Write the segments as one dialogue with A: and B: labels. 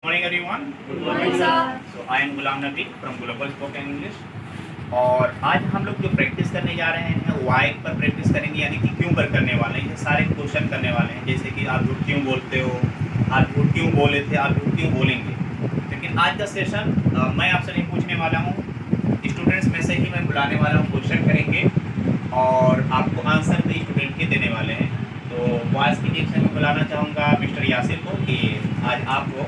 A: morning everyone.
B: Good morning, sir.
A: So I am Gulam Nabi from Global Spoken English. और आज हम लोग जो प्रैक्टिस करने जा रहे हैं वाई पर प्रैक्टिस करेंगे, यानी कि क्यों पर करने वाले हैं। ये सारे क्वेश्चन करने वाले हैं, जैसे कि आप झूठ क्यों बोलते हो, आप झूठ क्यों बोले थे, आप झूठ क्यों बोलेंगे। लेकिन आज का सेशन मैं आपसे नहीं पूछने वाला हूँ, स्टूडेंट्स में से ही मैं बुलाने वाला हूँ। क्वेश्चन करेंगे और आपको आंसर भी स्टूडेंट के देने वाले हैं। तो वॉइस की टीम से मैं बुलाना चाहूँगा मिस्टर यासिर को कि आज आपको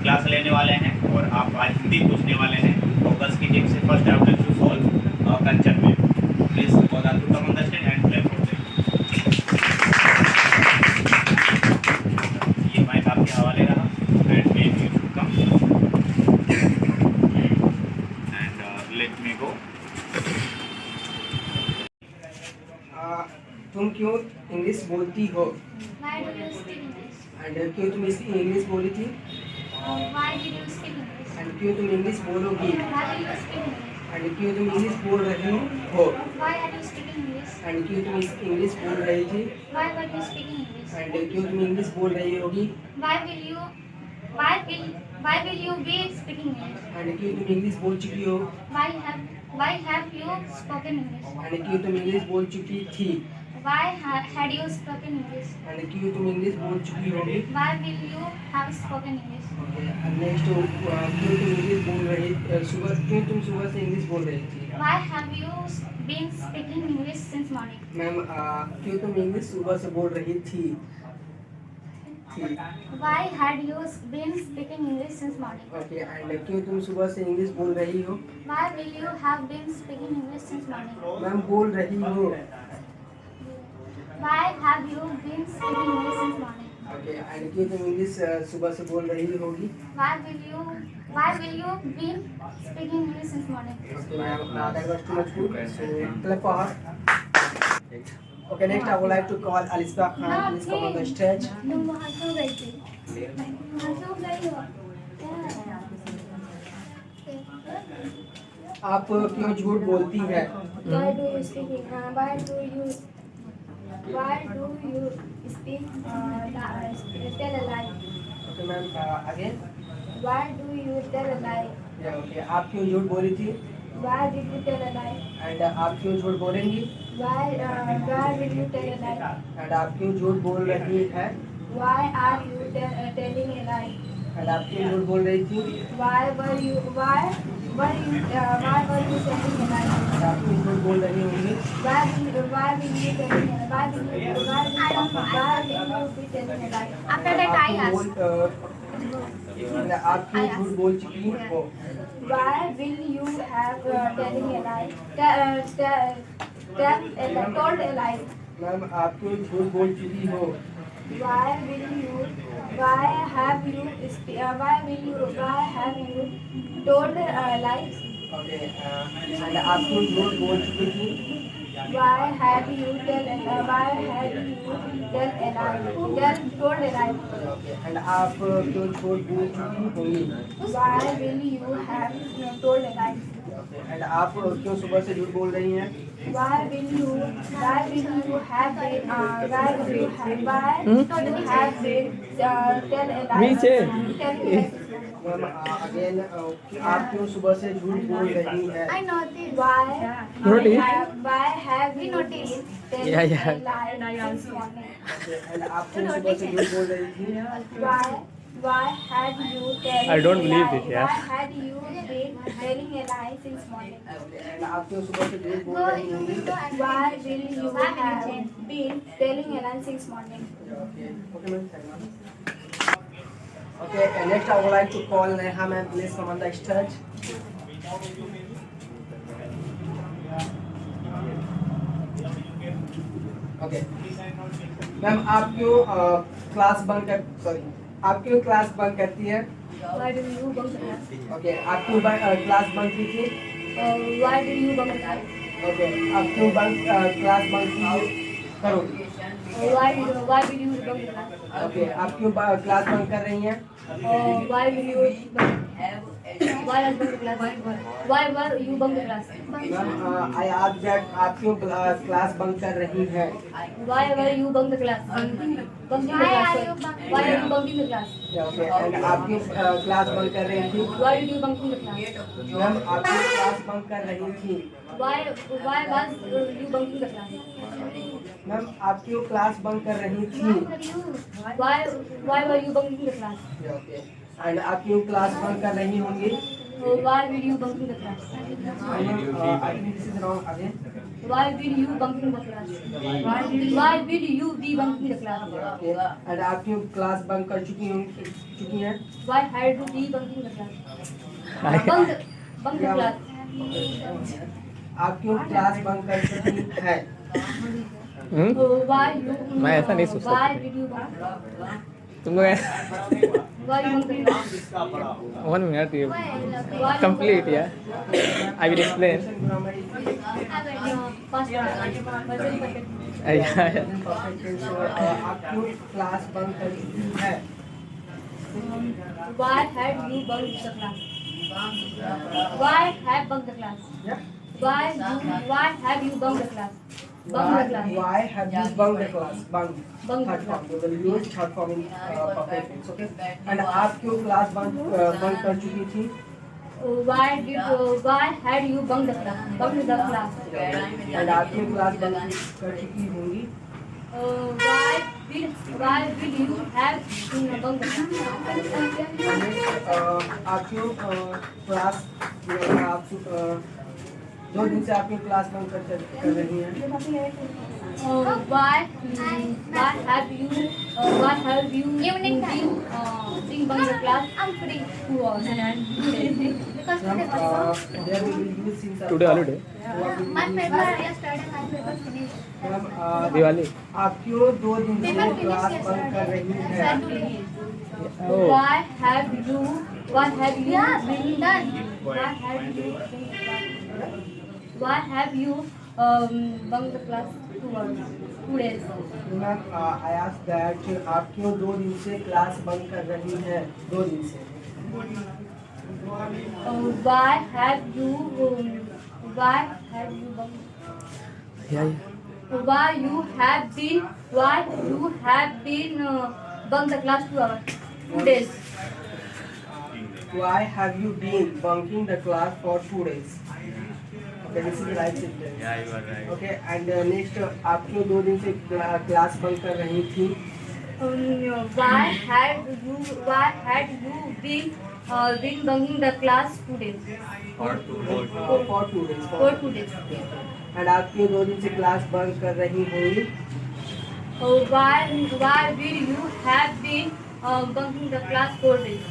A: क्लास लेने वाले हैं और आप आज हिंदी पूछने वाले हैं। फोकस की टीम से फर्स्ट आपने टू सॉल्व कंचन में please for that to come on the stage and play for them. ये माइक आपके हवाले रहा and may you should come and let me go.
C: तुम क्यों इंग्लिश बोलती हो
B: Why do you speak English?
C: And क्यों तुम इसकी इंग्लिश बोली थी
B: Why did you speak English?
C: And क्यों तुम इंग्लिश बोलोगी
B: Why do you speak English?
C: And क्यों तुम इंग्लिश बोल रही हो
B: Why are you speaking English?
C: And क्यों तुम इंग्लिश बोल रही थी
B: Why were you speaking English?
C: And क्यों तुम इंग्लिश बोल रही होगी
B: Why will you be speaking English?
C: And क्यों तुम इंग्लिश बोल चुकी हो
B: Why have you spoken English?
C: And क्यों तुम इंग्लिश बोल चुकी थी
B: Why had you spoken English?
C: And क्यों तुम इंग्लिश बोल चुकी होगी
B: Why will you have spoken English?
C: Next क्यों तुम इंग्लिश बोल रही क्यों तुम सुबह से इंग्लिश बोल रही थी
B: Why have you been speaking English since morning?
C: Ma'am क्यों तुम इंग्लिश सुबह से बोल रही थी
B: Why had you been speaking English since morning?
C: Okay and क्यों तुम सुबह से इंग्लिश बोल रही हो
B: Why will you have been speaking English since morning?
C: Ma'am बोल रही हो
B: Why have you been speaking English since morning?
C: Okay and क्यों तुम इंग्लिश सुबह से बोल रही होगी
B: Why will you been speaking English since morning?
C: Okay ma'am that was too much good so clap for her okay next I would like to call Alisba Khan please come on the stage
B: तुम वहाँ क्यों गई थी? वहाँ क्यों गई हो?
C: आप क्यों झूठ बोलती है
B: Why do you speak? Why do you speak? Tell a lie.
C: Okay ma'am again
B: Why do you tell a lie?
C: Okay आप क्यों झूठ बोली थी
B: Why did you tell a lie?
C: And आप क्यों झूठ बोलेंगी
B: Why will you tell a lie?
C: And आप क्यों झूठ बोल रही है
B: Why are you telling a lie?
C: And आप क्यों झूठ बोल रही थी
B: Why were you telling a lie?
C: And आप क्यों झूठ बोल रही होंगी
B: Why will you telling a lie? Why will you be telling a lie? After that I asked.
C: And आप क्यों झूठ बोल चुकी हो
B: Why will you have telling a lie? Told a lie.
C: Ma'am आप क्यों झूठ बोल चुकी हो
B: Why have you told lies?
C: Okay and आप क्यों झूठ बोल चुकी थी
B: Why have you told a lie? Told a lie.
C: And आप क्यों झूठ बोल चुकी होंगी
B: Why will you have told a lie?
C: And आप क्यों सुबह से झूठ बोल रही हैं
B: Why will you have tell a lie? Tell a lie.
C: Ma'am again आप क्यों सुबह से झूठ बोल रही हैं
B: I noticed. Why have you noticed? Telling a lie since morning.
C: And आप क्यों सुबह से झूठ बोल रही थी
B: Why had you telling
D: I don't
B: a
D: believe
B: lie?
D: this, yeah.
B: Why had you been telling a lie since morning?
C: And आप क्यों सुबह से झूठ बोल रही होंगी
B: Why will you have been telling a lie since morning?
C: Okay ma'am okay next I would like to call Neha ma'am please come on the stage okay ma'am आप क्यों क्लास बंक आप क्यों क्लास बंक करती है
B: Why do you bunk the class?
C: Okay आप क्यों class bunk की थी
B: Why do you bunk the class?
C: Okay आप क्यों क्लास बंक करोगी
B: Why will you bunk the class?
C: Okay आप क्यों क्लास बंक कर रही हैं
B: Why will you Why has bunked the class? Why were you bunked the class?
C: Ma'am आई आज that आप क्यों क्लास बंक कर रही है?
B: Why were you bunked the class? Bunking the class. Why are you bunking the class?
C: Okay and आप क्यों class bunk कर रही थी?
B: Why did you bunk the class?
C: Ma'am आप क्यों क्लास बंक कर रही थी?
B: Why was you bunking the class?
C: Ma'am आप क्यों क्लास बंक कर रही थी?
B: Why were you bunking the class?
C: Okay and आप क्यों क्लास बंक कर रही होंगी?
B: Why did you bunking the class?
C: I think this is wrong again.
B: Why did you bunking the class? Why did you be bunking the class?
C: Okay and आप क्यों class bunk कर चुकी हैं?
B: Why had you be bunking the class? Bunk the class.
C: आप क्यों class bunk कर चुकी है?
B: Why you?
D: मैं ऐसा नहीं सोच सकता।
B: Why did you bunk?
D: तुम लोग
B: Why you bunking the class?
D: 1 minute you
B: Why
D: complete, yeah. I will explain. Yeah.
C: आप क्यों क्लास बंक कर चुकी है?
B: Why had you bunked the class? Why have bunked the class? Why have you bunked the class? Bunked the class.
C: Why have you bunked the class? Bunk.
B: Bunk.
C: Third form. We will use third form in perfect tense. Okay. And आप क्यों class bunk कर चुकी थी?
B: Why had you bunked the class? Bunked the class.
C: And आप क्यों class bunk कर चुकी होंगी?
B: Why did you have bunked the class?
C: आप क्यों क्लास आप 2 दिन से आप क्यों क्लास बंक कर रही हैं?
B: Why have you
E: Evening time.
B: been bunked the class?
E: I'm free.
B: 2 hours.
E: Because today was
C: There we will use since
D: Today holiday.
E: my paper yesterday, my paper finished.
D: Diwali.
C: आप क्यों 2 दिन से
E: Paper
C: क्लास
E: finished
C: बंक कर रही हैं?
E: yesterday.
D: Oh.
B: Why have you
E: Yeah,
B: been
E: done.
B: Why have you bunked the class 2 hours, 2 days?
C: Ma'am I ask that आप क्यों 2 दिन से क्लास बंक कर रही हैं? 2 दिन से.
B: Why have you bunked?
D: Yeah.
B: Why you have been bunked the class 2 hours, 2 days?
C: Why have you been bunking the class for 2 days? Okay, this is the right sentence.
A: Yeah, you are right.
C: Okay, and next आप क्यों 2 दिन से class bunk कर रही थी?
B: Why had you been bunking the class 2 days?
A: और to
C: For 2 days.
B: For 2 days.
C: And आप क्यों 2 दिन से क्लास बंक कर रही होंगी?
B: Why will you have been bunking the class 4 days?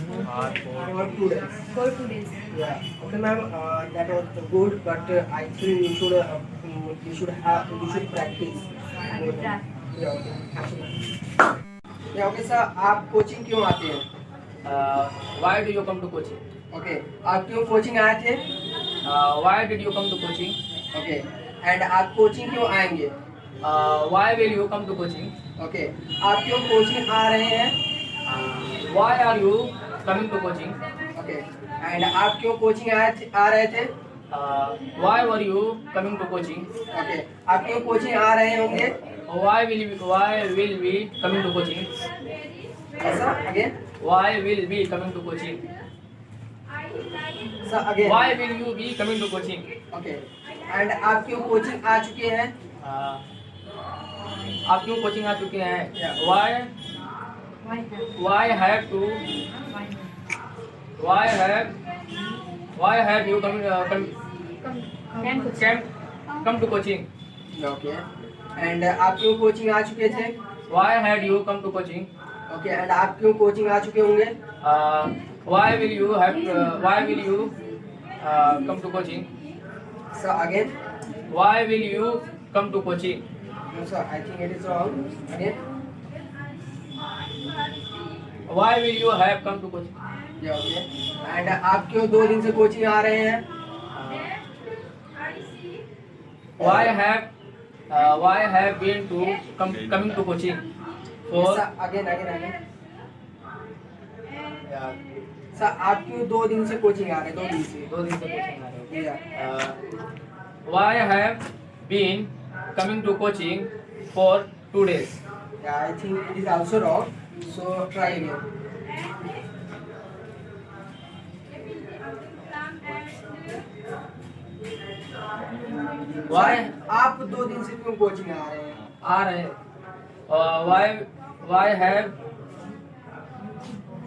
C: For 2 days.
B: For 2 days.
C: Yeah. Okay, ma'am. That was good, but I think you should practice.
B: I will try.
C: Yeah. Okay. Yeah. Okay, sir. आप coaching क्यों आते हैं?
F: Why do you come to coaching?
C: Okay. आप क्यों coaching आए थे?
F: Why did you come to coaching?
C: Okay. And आप coaching क्यों आएंगे?
F: Why will you come to coaching?
C: Okay. आप क्यों कोचिंग आ रहे हैं?
F: Why are you coming to coaching?
C: Okay. And आप क्यों कोचिंग आ रहे थे?
F: Why were you coming to coaching?
C: Okay. आप क्यों कोचिंग आ रहे होंगे?
F: Why will we coming to coaching?
C: ऐसा again.
F: Why will we coming to coaching?
C: Sir, again.
F: Why will you be coming to coaching?
C: Okay. And आप क्यों coaching आ चुके हैं?
F: आप क्यों कोचिंग आ चुके हैं?
C: Yeah.
F: Why have you come to coaching?
C: Okay. And आप क्यों कोचिंग आ चुके थे?
F: Why had you come to coaching?
C: Okay. And आप क्यों कोचिंग आ चुके होंगे?
F: Why will you come to coaching?
C: Sir, again.
F: Why will you come to coaching?
C: No, sir. I think it is wrong. Again.
F: Why will you have come to coaching?
C: Yeah. Okay. And आप क्यों 2 दिन से coaching आ रहे हैं?
F: Why have been to coming to coaching?
C: Yes, sir. Again. Yeah. Sir आप क्यों 2 दिन से कोचिंग आ रहे हैं? 2 दिन से
F: 2 दिन से कोचिंग आ रहे
C: Yeah.
F: हो why have been coming to coaching for 2 days
C: Yeah, I think it is also wrong. So try again.
F: why
C: आप 2 दिन से क्यों कोचिंग आ रहे हैं?
F: आ रहे हैं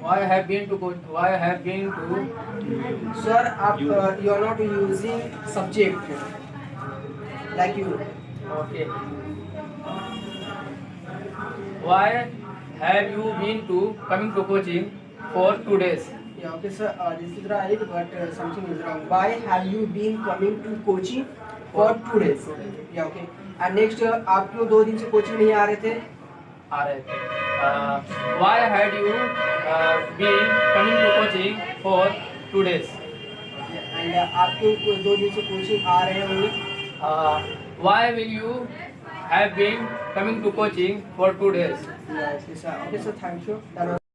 F: why have been to
C: Sir, आप you are not using subject like you.
F: okay why have you been to coming to coaching for 2 days
C: Yeah, okay, sir. This is right, but something is wrong. Why have you been coming to coaching for 2 days? Yeah, okay. And next, आप क्यों 2 दिन से coaching नहीं आ रहे थे?
F: आ रहे थे why had you been coming to coaching for 2 days
C: And आप क्यों 2 दिन से कोचिंग आ रहे होंगे?
F: why will you have been coming to coaching for 2 days
C: Yes, sir. Okay, sir. Thank you. That was